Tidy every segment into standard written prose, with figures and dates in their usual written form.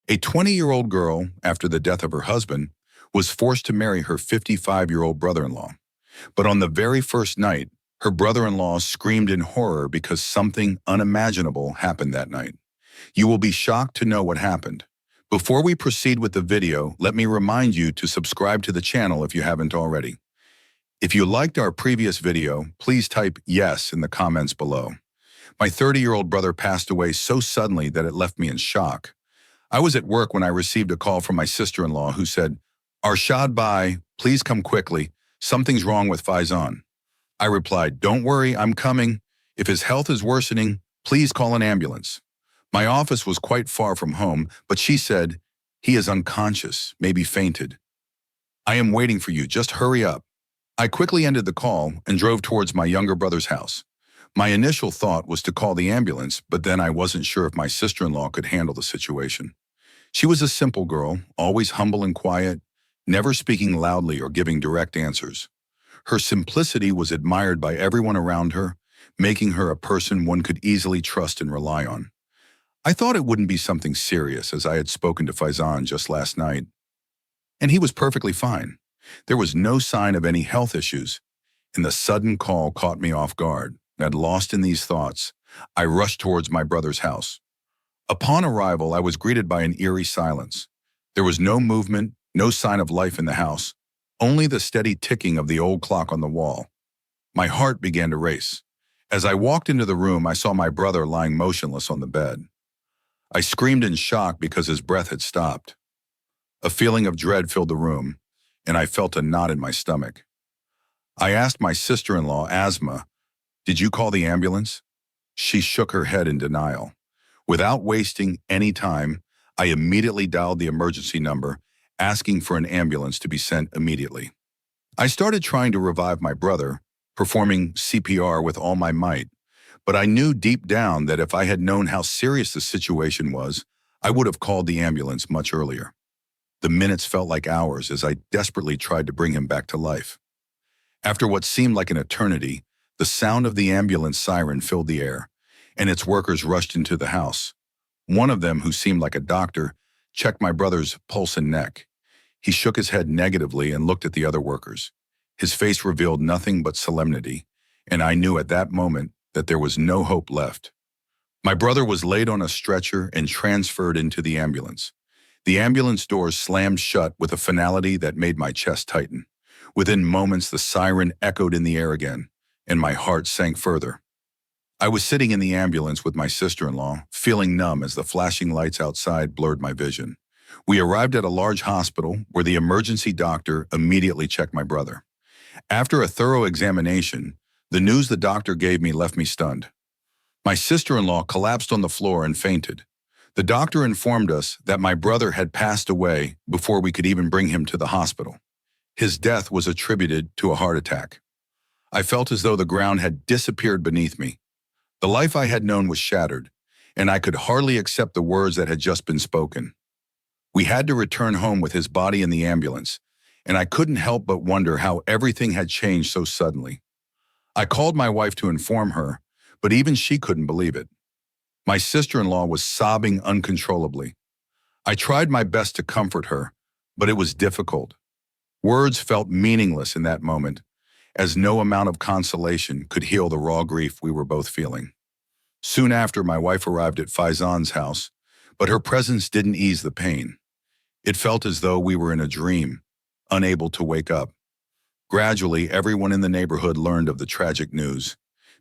A 20-year-old girl, after the death of her husband, was forced to marry her 55-year-old brother-in-law. But on the very first night, her brother-in-law screamed in horror because something unimaginable happened that night. You will be shocked to know what happened. Before we proceed with the video, let me remind you to subscribe to the channel if you haven't already. If you liked our previous video, please type yes in the comments below. My 30-year-old brother passed away so suddenly that it left me in shock. I was at work when I received a call from my sister-in-law who said, "Arshad Bhai, please come quickly. Something's wrong with Faizan." I replied, "Don't worry, I'm coming. If his health is worsening, please call an ambulance." My office was quite far from home, but she said, "He is unconscious, maybe fainted. I am waiting for you, just hurry up." I quickly ended the call and drove towards my younger brother's house. My initial thought was to call the ambulance, but then I wasn't sure if my sister-in-law could handle the situation. She was a simple girl, always humble and quiet, never speaking loudly or giving direct answers. Her simplicity was admired by everyone around her, making her a person one could easily trust and rely on. I thought it wouldn't be something serious, as I had spoken to Faizan just last night, and he was perfectly fine. There was no sign of any health issues, and the sudden call caught me off guard. And lost in these thoughts, I rushed towards my brother's house. Upon arrival, I was greeted by an eerie silence. There was no movement, no sign of life in the house, only the steady ticking of the old clock on the wall. My heart began to race. As I walked into the room, I saw my brother lying motionless on the bed. I screamed in shock because his breath had stopped. A feeling of dread filled the room, and I felt a knot in my stomach. I asked my sister-in-law, Asma, "Did you call the ambulance?" She shook her head in denial. Without wasting any time, I immediately dialed the emergency number, asking for an ambulance to be sent immediately. I started trying to revive my brother, performing CPR with all my might, but I knew deep down that if I had known how serious the situation was, I would have called the ambulance much earlier. The minutes felt like hours as I desperately tried to bring him back to life. After what seemed like an eternity, the sound of the ambulance siren filled the air, and its workers rushed into the house. One of them, who seemed like a doctor, checked my brother's pulse and neck. He shook his head negatively and looked at the other workers. His face revealed nothing but solemnity, and I knew at that moment that there was no hope left. My brother was laid on a stretcher and transferred into the ambulance. The ambulance doors slammed shut with a finality that made my chest tighten. Within moments, the siren echoed in the air again, and my heart sank further. I was sitting in the ambulance with my sister-in-law, feeling numb as the flashing lights outside blurred my vision. We arrived at a large hospital where the emergency doctor immediately checked my brother. After a thorough examination, the news the doctor gave me left me stunned. My sister-in-law collapsed on the floor and fainted. The doctor informed us that my brother had passed away before we could even bring him to the hospital. His death was attributed to a heart attack. I felt as though the ground had disappeared beneath me. The life I had known was shattered, and I could hardly accept the words that had just been spoken. We had to return home with his body in the ambulance, and I couldn't help but wonder how everything had changed so suddenly. I called my wife to inform her, but even she couldn't believe it. My sister-in-law was sobbing uncontrollably. I tried my best to comfort her, but it was difficult. Words felt meaningless in that moment, as no amount of consolation could heal the raw grief we were both feeling. Soon after, my wife arrived at Faizan's house, but her presence didn't ease the pain. It felt as though we were in a dream, unable to wake up. Gradually, everyone in the neighborhood learned of the tragic news.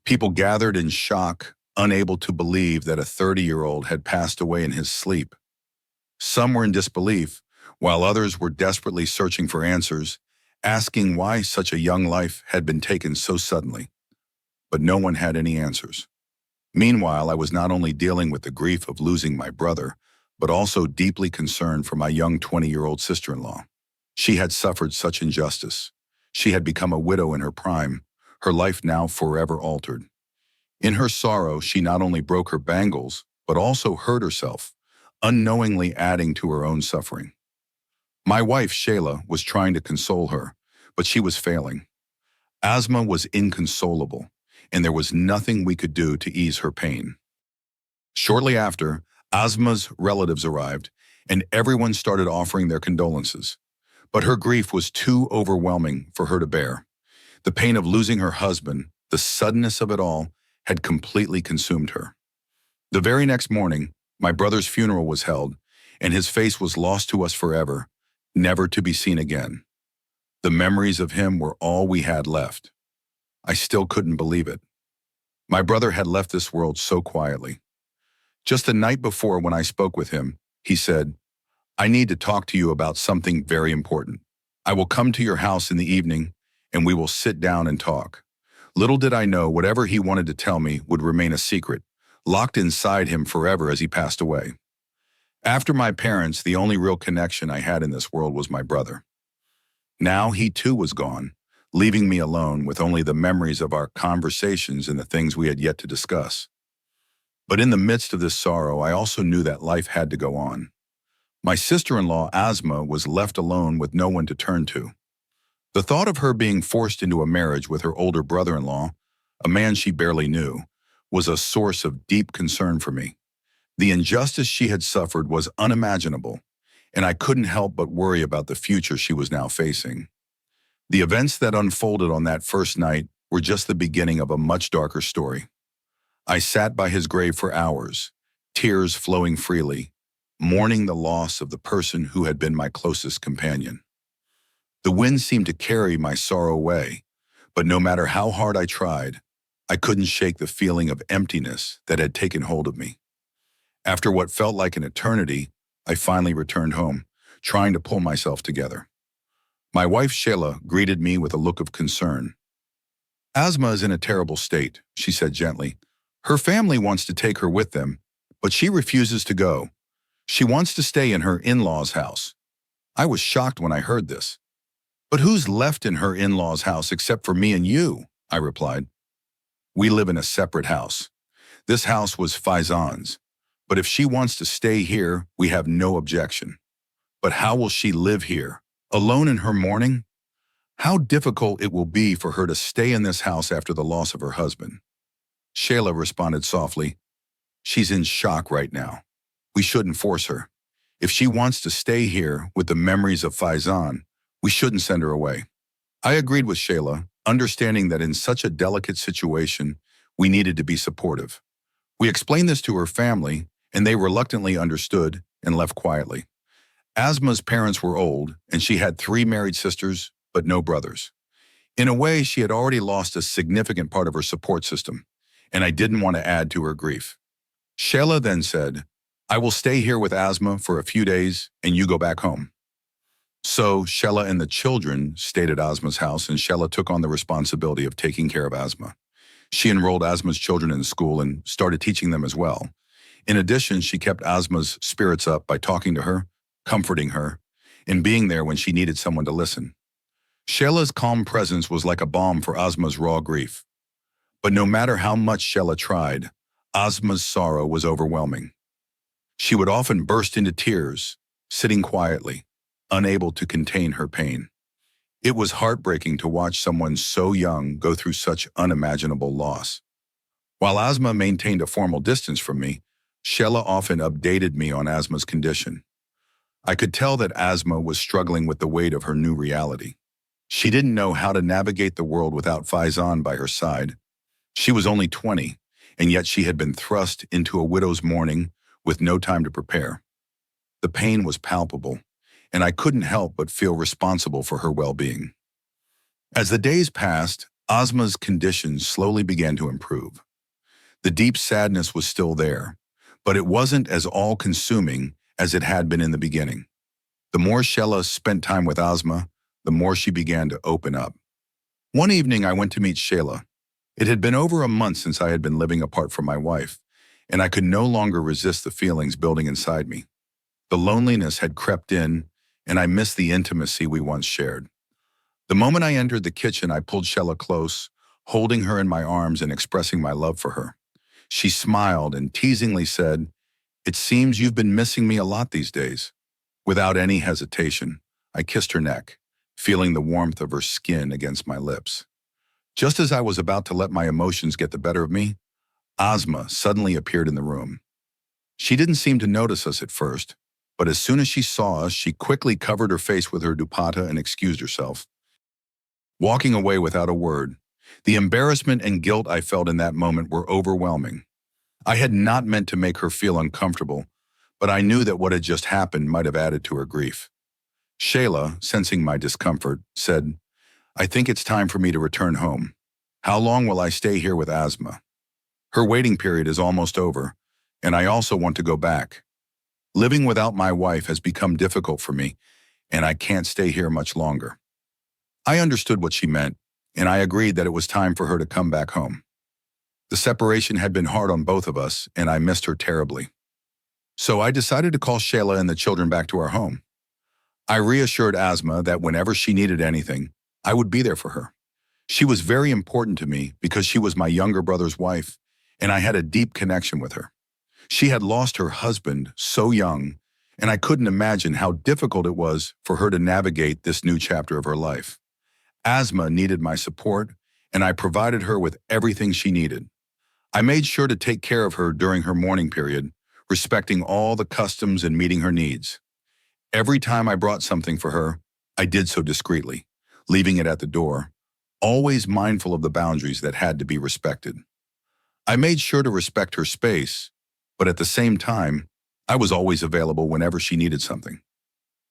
People gathered in shock, unable to believe that a 30-year-old had passed away in his sleep. Some were in disbelief, while others were desperately searching for answers, asking why such a young life had been taken so suddenly. But no one had any answers. Meanwhile, I was not only dealing with the grief of losing my brother, but also deeply concerned for my young 20-year-old sister-in-law. She had suffered such injustice. She had become a widow in her prime, her life now forever altered. In her sorrow, she not only broke her bangles, but also hurt herself, unknowingly adding to her own suffering. My wife, Shayla, was trying to console her, but she was failing. Asma was inconsolable, and there was nothing we could do to ease her pain. Shortly after, Asma's relatives arrived, and everyone started offering their condolences. But her grief was too overwhelming for her to bear. The pain of losing her husband, the suddenness of it all, had completely consumed her. The very next morning, my brother's funeral was held, and his face was lost to us forever, never to be seen again. The memories of him were all we had left. I still couldn't believe it. My brother had left this world so quietly. Just the night before, when I spoke with him, he said, "I need to talk to you about something very important. I will come to your house in the evening, and we will sit down and talk." Little did I know whatever he wanted to tell me would remain a secret, locked inside him forever as he passed away. After my parents, the only real connection I had in this world was my brother. Now he too was gone, leaving me alone with only the memories of our conversations and the things we had yet to discuss. But in the midst of this sorrow, I also knew that life had to go on. My sister-in-law, Asma, was left alone with no one to turn to. The thought of her being forced into a marriage with her older brother-in-law, a man she barely knew, was a source of deep concern for me. The injustice she had suffered was unimaginable, and I couldn't help but worry about the future she was now facing. The events that unfolded on that first night were just the beginning of a much darker story. I sat by his grave for hours, tears flowing freely, mourning the loss of the person who had been my closest companion. The wind seemed to carry my sorrow away, but no matter how hard I tried, I couldn't shake the feeling of emptiness that had taken hold of me. After what felt like an eternity, I finally returned home, trying to pull myself together. My wife, Shayla, greeted me with a look of concern. "Asma is in a terrible state," she said gently. "Her family wants to take her with them, but she refuses to go. She wants to stay in her in-laws' house." I was shocked when I heard this. "But who's left in her in-laws' house except for me and you?" I replied. "We live in a separate house. This house was Faizan's, but if she wants to stay here, we have no objection. But how will she live here, alone in her mourning? How difficult it will be for her to stay in this house after the loss of her husband." Shayla responded softly, "She's in shock right now. We shouldn't force her. If she wants to stay here with the memories of Faizan, we shouldn't send her away." I agreed with Shayla, understanding that in such a delicate situation, we needed to be supportive. We explained this to her family, and they reluctantly understood and left quietly. Asma's parents were old, and she had 3 married sisters, but no brothers. In a way, she had already lost a significant part of her support system, and I didn't want to add to her grief. Shayla then said, "I will stay here with Asma for a few days, and you go back home." So Shayla and the children stayed at Asma's house, and Shayla took on the responsibility of taking care of Asma. She enrolled Asma's children in school and started teaching them as well. In addition, she kept Asma's spirits up by talking to her, comforting her, and being there when she needed someone to listen. Shayla's calm presence was like a balm for Asma's raw grief. But no matter how much Shayla tried, Asma's sorrow was overwhelming. She would often burst into tears, sitting quietly, unable to contain her pain. It was heartbreaking to watch someone so young go through such unimaginable loss. While Asma maintained a formal distance from me, Shayla often updated me on Asma's condition. I could tell that Asma was struggling with the weight of her new reality. She didn't know how to navigate the world without Faizan by her side. She was only 20, and yet she had been thrust into a widow's mourning with no time to prepare. The pain was palpable, and I couldn't help but feel responsible for her well-being. As the days passed, Asma's condition slowly began to improve. The deep sadness was still there, but it wasn't as all-consuming as it had been in the beginning. The more Shayla spent time with Asma, the more she began to open up. One evening, I went to meet Shayla. It had been over a month since I had been living apart from my wife, and I could no longer resist the feelings building inside me. The loneliness had crept in, and I missed the intimacy we once shared. The moment I entered the kitchen, I pulled Shayla close, holding her in my arms and expressing my love for her. She smiled and teasingly said, "It seems you've been missing me a lot these days." Without any hesitation, I kissed her neck, feeling the warmth of her skin against my lips. Just as I was about to let my emotions get the better of me, Asma suddenly appeared in the room. She didn't seem to notice us at first, but as soon as she saw us, she quickly covered her face with her dupatta and excused herself, walking away without a word. The embarrassment and guilt I felt in that moment were overwhelming. I had not meant to make her feel uncomfortable, but I knew that what had just happened might have added to her grief. Shayla, sensing my discomfort, said, "I think it's time for me to return home. How long will I stay here with Asma? Her waiting period is almost over, and I also want to go back. Living without my wife has become difficult for me, and I can't stay here much longer." I understood what she meant, and I agreed that it was time for her to come back home. The separation had been hard on both of us, and I missed her terribly. So I decided to call Shayla and the children back to our home. I reassured Asma that whenever she needed anything, I would be there for her. She was very important to me because she was my younger brother's wife, and I had a deep connection with her. She had lost her husband so young, and I couldn't imagine how difficult it was for her to navigate this new chapter of her life. Asma needed my support, and I provided her with everything she needed. I made sure to take care of her during her mourning period, respecting all the customs and meeting her needs. Every time I brought something for her, I did so discreetly, leaving it at the door, always mindful of the boundaries that had to be respected. I made sure to respect her space, but at the same time, I was always available whenever she needed something.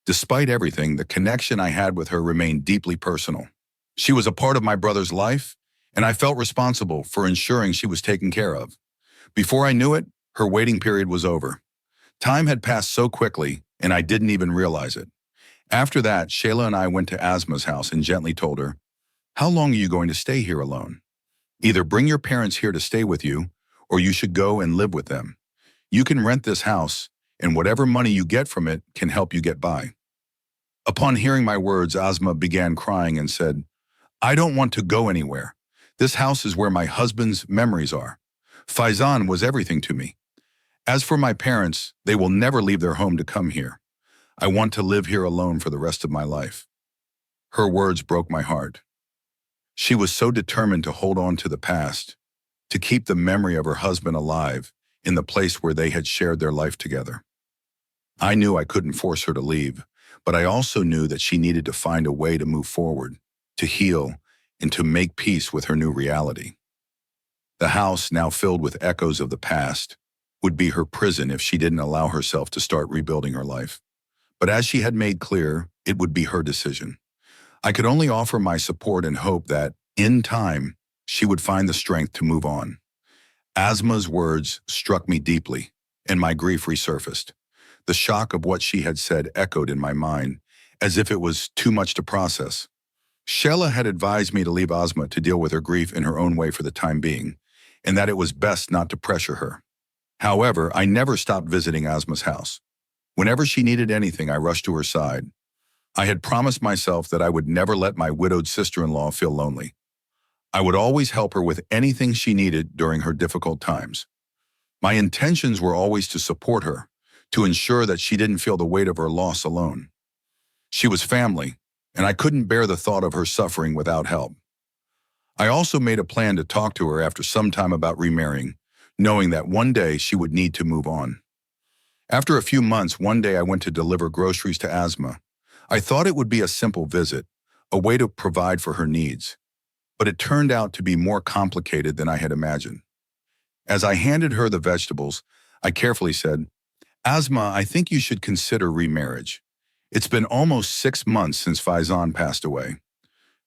Despite everything, the connection I had with her remained deeply personal. She was a part of my brother's life, and I felt responsible for ensuring she was taken care of. Before I knew it, her waiting period was over. Time had passed so quickly, and I didn't even realize it. After that, Shayla and I went to Asma's house and gently told her, "How long are you going to stay here alone? Either bring your parents here to stay with you, or you should go and live with them. You can rent this house, and whatever money you get from it can help you get by." Upon hearing my words, Asma began crying and said, "I don't want to go anywhere. This house is where my husband's memories are. Faizan was everything to me. As for my parents, they will never leave their home to come here. I want to live here alone for the rest of my life." Her words broke my heart. She was so determined to hold on to the past, to keep the memory of her husband alive in the place where they had shared their life together. I knew I couldn't force her to leave, but I also knew that she needed to find a way to move forward, to heal, and to make peace with her new reality. The house, now filled with echoes of the past, would be her prison if she didn't allow herself to start rebuilding her life. But as she had made clear, it would be her decision. I could only offer my support and hope that, in time, she would find the strength to move on. Asma's words struck me deeply, and my grief resurfaced. The shock of what she had said echoed in my mind, as if it was too much to process. Shayla had advised me to leave Asma to deal with her grief in her own way for the time being, and that it was best not to pressure her. However, I never stopped visiting Asma's house. Whenever she needed anything, I rushed to her side. I had promised myself that I would never let my widowed sister-in-law feel lonely. I would always help her with anything she needed during her difficult times. My intentions were always to support her, to ensure that she didn't feel the weight of her loss alone. She was family, and I couldn't bear the thought of her suffering without help. I also made a plan to talk to her after some time about remarrying, knowing that one day she would need to move on. After a few months, one day I went to deliver groceries to Asma. I thought it would be a simple visit, a way to provide for her needs, but it turned out to be more complicated than I had imagined. As I handed her the vegetables, I carefully said, "Asma, I think you should consider remarriage. It's been almost 6 months since Faizan passed away.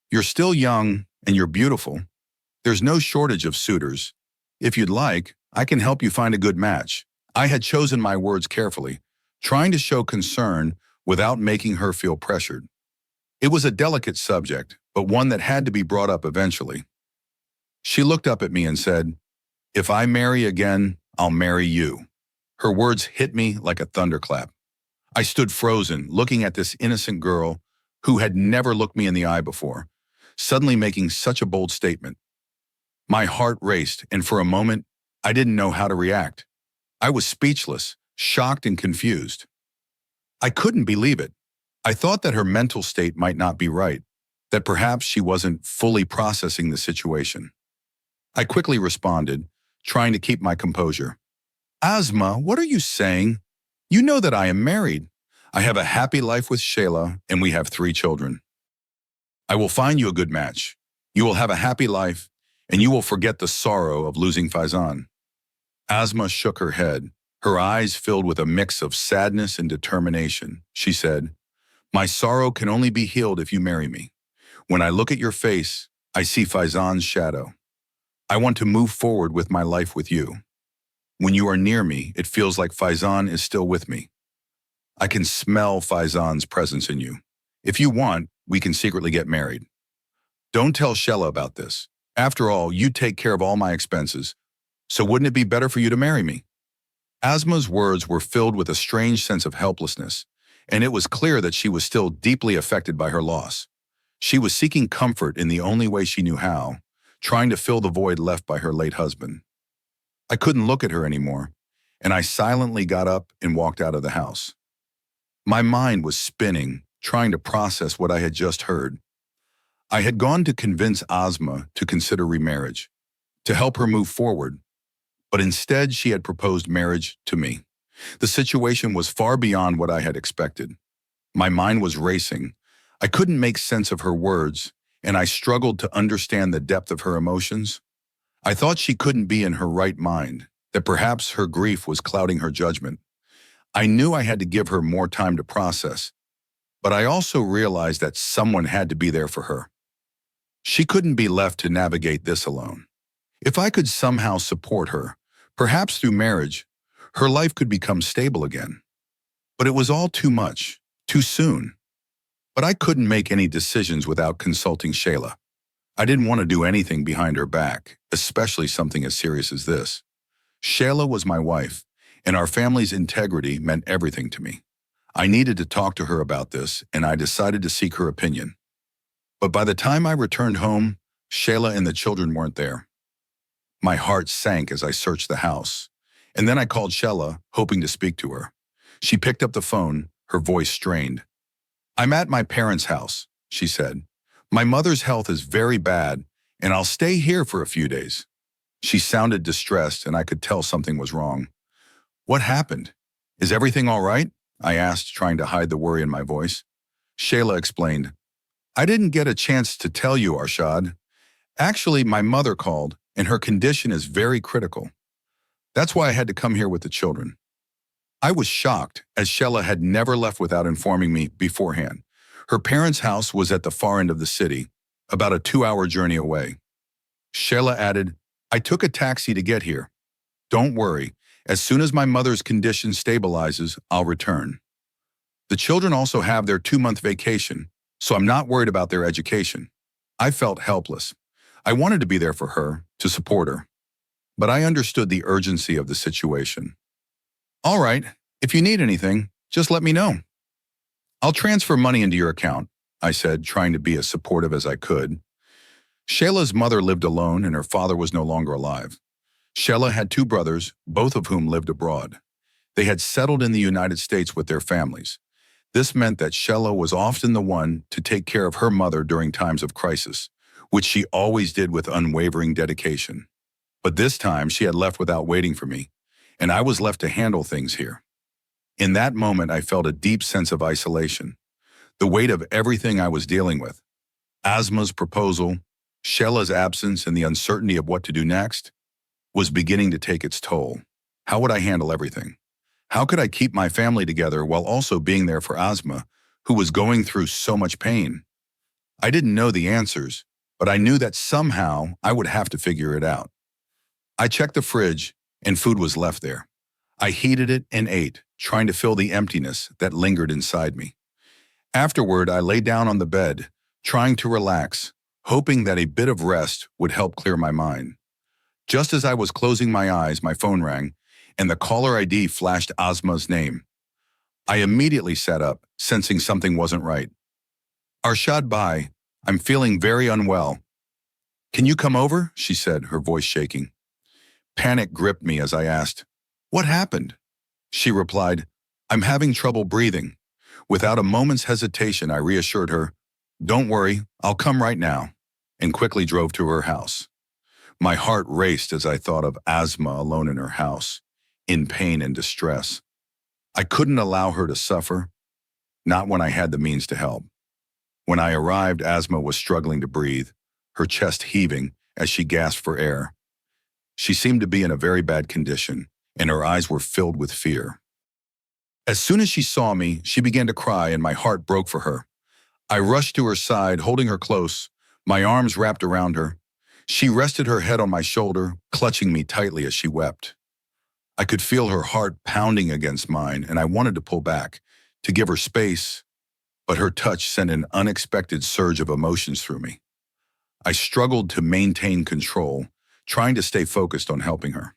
You're still young and you're beautiful. There's no shortage of suitors. If you'd like, I can help you find a good match." I had chosen my words carefully, trying to show concern without making her feel pressured. It was a delicate subject, but one that had to be brought up eventually. She looked up at me and said, "If I marry again, I'll marry you." Her words hit me like a thunderclap. I stood frozen, looking at this innocent girl who had never looked me in the eye before, suddenly making such a bold statement. My heart raced, and for a moment, I didn't know how to react. I was speechless, shocked and confused. I couldn't believe it. I thought that her mental state might not be right, that perhaps she wasn't fully processing the situation. I quickly responded, trying to keep my composure. "Asma, what are you saying? You know that I am married. I have a happy life with Shayla, and we have 3 children. I will find you a good match. You will have a happy life, and you will forget the sorrow of losing Faizan." Asma shook her head, her eyes filled with a mix of sadness and determination. She said, "My sorrow can only be healed if you marry me. When I look at your face, I see Faizan's shadow. I want to move forward with my life with you. When you are near me, it feels like Faizan is still with me. I can smell Faizan's presence in you. If you want, we can secretly get married. Don't tell Shella about this. After all, you take care of all my expenses, so wouldn't it be better for you to marry me?" Asma's words were filled with a strange sense of helplessness, and it was clear that she was still deeply affected by her loss. She was seeking comfort in the only way she knew how, trying to fill the void left by her late husband. I couldn't look at her anymore, and I silently got up and walked out of the house. My mind was spinning, trying to process what I had just heard. I had gone to convince Asma to consider remarriage, to help her move forward, but instead she had proposed marriage to me. The situation was far beyond what I had expected. My mind was racing. I couldn't make sense of her words, and I struggled to understand the depth of her emotions. I thought she couldn't be in her right mind, that perhaps her grief was clouding her judgment. I knew I had to give her more time to process, but I also realized that someone had to be there for her. She couldn't be left to navigate this alone. If I could somehow support her, perhaps through marriage, her life could become stable again. But it was all too much, too soon. But I couldn't make any decisions without consulting Shayla. I didn't want to do anything behind her back, especially something as serious as this. Shayla was my wife, and our family's integrity meant everything to me. I needed to talk to her about this, and I decided to seek her opinion. But by the time I returned home, Shayla and the children weren't there. My heart sank as I searched the house, and then I called Shayla, hoping to speak to her. She picked up the phone, her voice strained. "I'm at my parents' house," she said. "My mother's health is very bad, and I'll stay here for a few days." She sounded distressed, and I could tell something was wrong. "What happened? Is everything all right?" I asked, trying to hide the worry in my voice. Shayla explained, "I didn't get a chance to tell you, Arshad. Actually, my mother called, and her condition is very critical. That's why I had to come here with the children." I was shocked, as Shayla had never left without informing me beforehand. Her parents' house was at the far end of the city, about a 2-hour journey away. Shayla added, "I took a taxi to get here. Don't worry, as soon as my mother's condition stabilizes, I'll return. The children also have their 2-month vacation, so I'm not worried about their education." I felt helpless. I wanted to be there for her, to support her. But I understood the urgency of the situation. "All right, if you need anything, just let me know. I'll transfer money into your account," I said, trying to be as supportive as I could. Shayla's mother lived alone and her father was no longer alive. Shayla had 2 brothers, both of whom lived abroad. They had settled in the United States with their families. This meant that Shayla was often the one to take care of her mother during times of crisis, which she always did with unwavering dedication. But this time she had left without waiting for me, and I was left to handle things here. In that moment, I felt a deep sense of isolation, the weight of everything I was dealing with. Asma's proposal, Shayla's absence, and the uncertainty of what to do next was beginning to take its toll. How would I handle everything? How could I keep my family together while also being there for Asma, who was going through so much pain? I didn't know the answers, but I knew that somehow I would have to figure it out. I checked the fridge, and food was left there. I heated it and ate, trying to fill the emptiness that lingered inside me. Afterward, I lay down on the bed, trying to relax, hoping that a bit of rest would help clear my mind. Just as I was closing my eyes, my phone rang, and the caller ID flashed Asma's name. I immediately sat up, sensing something wasn't right. "Arshad Bhai, I'm feeling very unwell. Can you come over?" she said, her voice shaking. Panic gripped me as I asked, "What happened?" She replied, "I'm having trouble breathing." Without a moment's hesitation, I reassured her, "Don't worry, I'll come right now," and quickly drove to her house. My heart raced as I thought of Asma alone in her house, in pain and distress. I couldn't allow her to suffer, not when I had the means to help. When I arrived, Asma was struggling to breathe, her chest heaving as she gasped for air. She seemed to be in a very bad condition, and her eyes were filled with fear. As soon as she saw me, she began to cry, and my heart broke for her. I rushed to her side, holding her close, my arms wrapped around her. She rested her head on my shoulder, clutching me tightly as she wept. I could feel her heart pounding against mine, and I wanted to pull back, to give her space, but her touch sent an unexpected surge of emotions through me. I struggled to maintain control, trying to stay focused on helping her.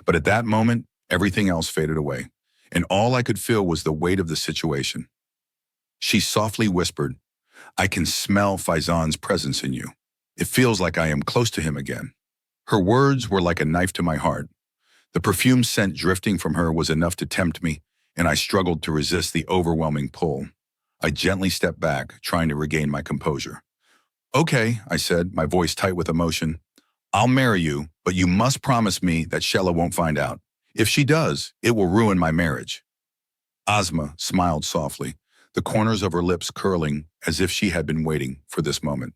But at that moment, everything else faded away, and all I could feel was the weight of the situation. She softly whispered, "I can smell Faizan's presence in you. It feels like I am close to him again." Her words were like a knife to my heart. The perfume scent drifting from her was enough to tempt me, and I struggled to resist the overwhelming pull. I gently stepped back, trying to regain my composure. "Okay," I said, my voice tight with emotion. "I'll marry you, but you must promise me that Shella won't find out. If she does, it will ruin my marriage." Asma smiled softly, the corners of her lips curling as if she had been waiting for this moment.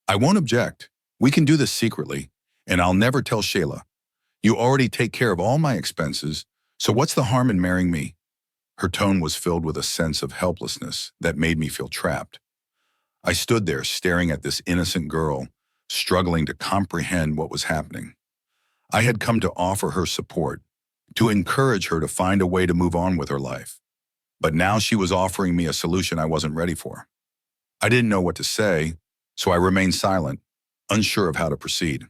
"I won't object. We can do this secretly, and I'll never tell Shayla. You already take care of all my expenses, so what's the harm in marrying me?" Her tone was filled with a sense of helplessness that made me feel trapped. I stood there staring at this innocent girl, struggling to comprehend what was happening. I had come to offer her support, to encourage her to find a way to move on with her life. But now she was offering me a solution I wasn't ready for. I didn't know what to say, so I remained silent, unsure of how to proceed.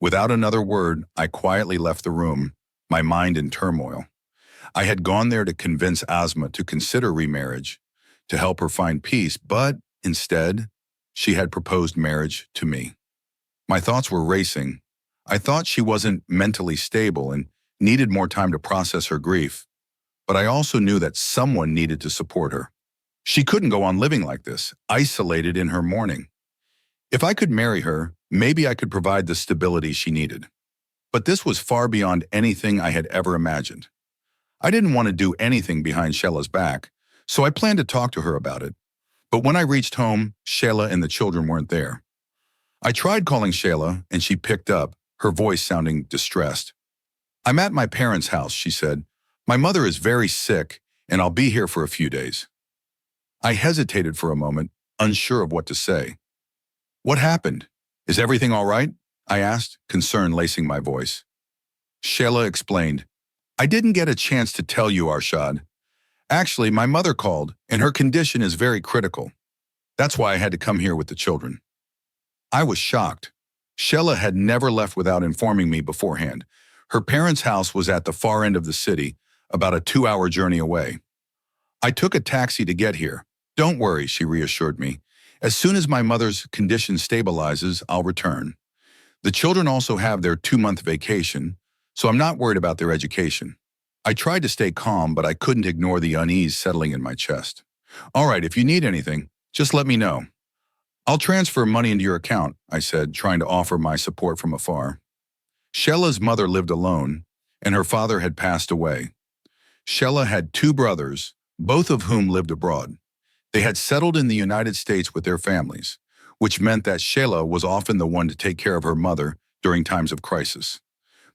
Without another word, I quietly left the room, my mind in turmoil. I had gone there to convince Asma to consider remarriage, to help her find peace, but instead, she had proposed marriage to me. My thoughts were racing. I thought she wasn't mentally stable and needed more time to process her grief, but I also knew that someone needed to support her. She couldn't go on living like this, isolated in her mourning. If I could marry her, maybe I could provide the stability she needed. But this was far beyond anything I had ever imagined. I didn't want to do anything behind Sheila's back, so I planned to talk to her about it. But when I reached home, Sheila and the children weren't there. I tried calling Sheila, and she picked up, her voice sounding distressed. "I'm at my parents' house," she said. "My mother is very sick, and I'll be here for a few days." I hesitated for a moment, unsure of what to say. "What happened? Is everything all right?" I asked, concern lacing my voice. Sheila explained, "I didn't get a chance to tell you, Arshad. Actually, my mother called, and her condition is very critical. That's why I had to come here with the children." I was shocked. Sheila had never left without informing me beforehand. Her parents' house was at the far end of the city, about a 2-hour journey away. "I took a taxi to get here. Don't worry," she reassured me. "As soon as my mother's condition stabilizes, I'll return. The children also have their 2-month vacation, so I'm not worried about their education." I tried to stay calm, but I couldn't ignore the unease settling in my chest. "All right, if you need anything, just let me know." "I'll transfer money into your account," I said, trying to offer my support from afar. Sheila's mother lived alone, and her father had passed away. Sheila had 2 brothers, both of whom lived abroad. They had settled in the United States with their families, which meant that Sheila was often the one to take care of her mother during times of crisis.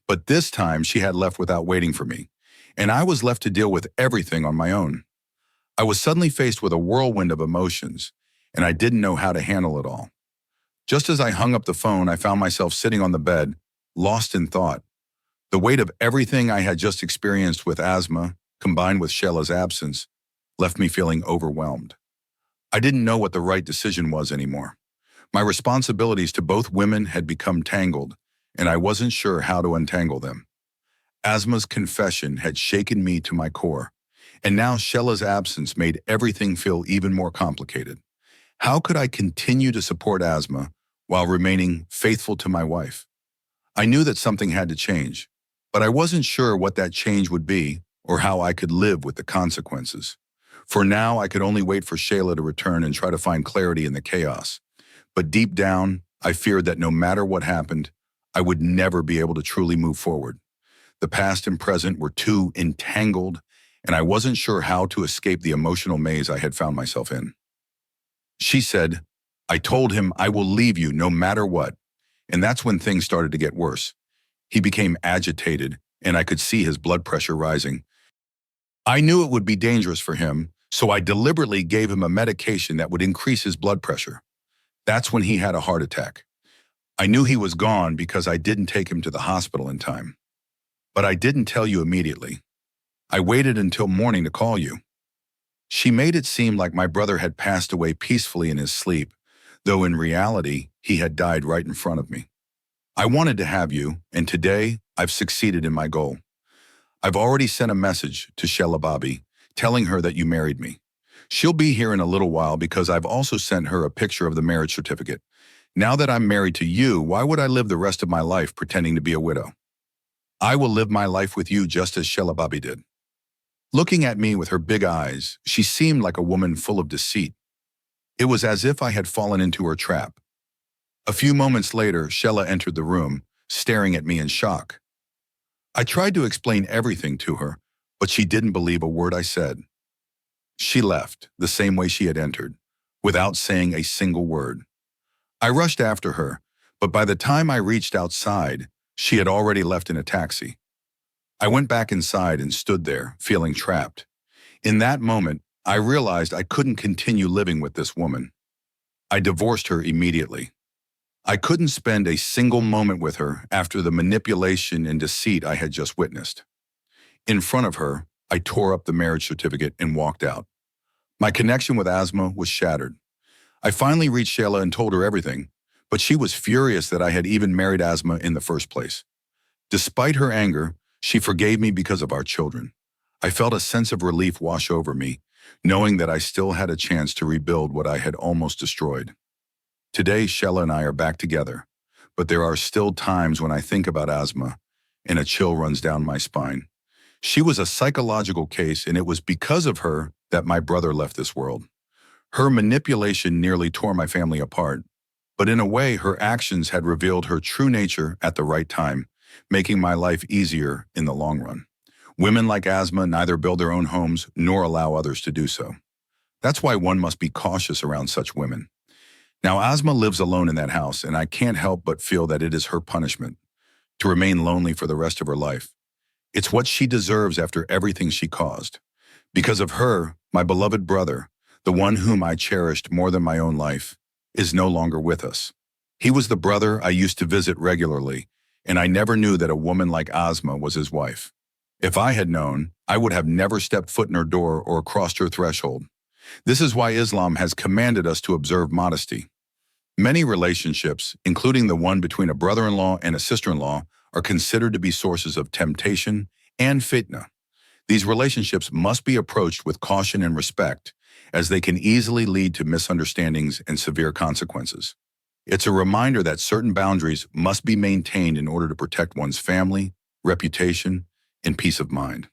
But this time she had left without waiting for me, and I was left to deal with everything on my own. I was suddenly faced with a whirlwind of emotions, and I didn't know how to handle it all. Just as I hung up the phone, I found myself sitting on the bed, lost in thought. The weight of everything I had just experienced with Asma, combined with Sheila's absence, left me feeling overwhelmed. I didn't know what the right decision was anymore. My responsibilities to both women had become tangled, and I wasn't sure how to untangle them. Asma's confession had shaken me to my core, and now Sheila's absence made everything feel even more complicated. How could I continue to support Asma while remaining faithful to my wife? I knew that something had to change, but I wasn't sure what that change would be or how I could live with the consequences. For now, I could only wait for Sheila to return and try to find clarity in the chaos. But deep down, I feared that no matter what happened, I would never be able to truly move forward. The past and present were too entangled, and I wasn't sure how to escape the emotional maze I had found myself in. She said, "I told him I will leave you no matter what." And that's when things started to get worse. He became agitated, and I could see his blood pressure rising. I knew it would be dangerous for him, so I deliberately gave him a medication that would increase his blood pressure. That's when he had a heart attack. I knew he was gone because I didn't take him to the hospital in time. But I didn't tell you immediately. I waited until morning to call you. She made it seem like my brother had passed away peacefully in his sleep, though in reality, he had died right in front of me. I wanted to have you, and today, I've succeeded in my goal. I've already sent a message to Shela Bobby, telling her that you married me. She'll be here in a little while because I've also sent her a picture of the marriage certificate. Now that I'm married to you, why would I live the rest of my life pretending to be a widow? I will live my life with you just as Shela Bobby did. Looking at me with her big eyes, she seemed like a woman full of deceit. It was as if I had fallen into her trap. A few moments later, Shela entered the room, staring at me in shock. I tried to explain everything to her, but she didn't believe a word I said. She left, the same way she had entered, without saying a single word. I rushed after her, but by the time I reached outside, she had already left in a taxi. I went back inside and stood there, feeling trapped. In that moment, I realized I couldn't continue living with this woman. I divorced her immediately. I couldn't spend a single moment with her after the manipulation and deceit I had just witnessed. In front of her, I tore up the marriage certificate and walked out. My connection with Asma was shattered. I finally reached Shela and told her everything, but she was furious that I had even married Asma in the first place. Despite her anger, she forgave me because of our children. I felt a sense of relief wash over me, knowing that I still had a chance to rebuild what I had almost destroyed. Today, Shela and I are back together, but there are still times when I think about Asma and a chill runs down my spine. She was a psychological case, and it was because of her that my brother left this world. Her manipulation nearly tore my family apart, but in a way, her actions had revealed her true nature at the right time, making my life easier in the long run. Women like Asma neither build their own homes nor allow others to do so. That's why one must be cautious around such women. Now, Asma lives alone in that house, and I can't help but feel that it is her punishment to remain lonely for the rest of her life. It's what she deserves after everything she caused. Because of her, my beloved brother, the one whom I cherished more than my own life, is no longer with us. He was the brother I used to visit regularly, and I never knew that a woman like Asma was his wife. If I had known, I would have never stepped foot in her door or crossed her threshold. This is why Islam has commanded us to observe modesty. Many relationships, including the one between a brother-in-law and a sister-in-law, are considered to be sources of temptation and fitna. These relationships must be approached with caution and respect, as they can easily lead to misunderstandings and severe consequences. It's a reminder that certain boundaries must be maintained in order to protect one's family, reputation, and peace of mind.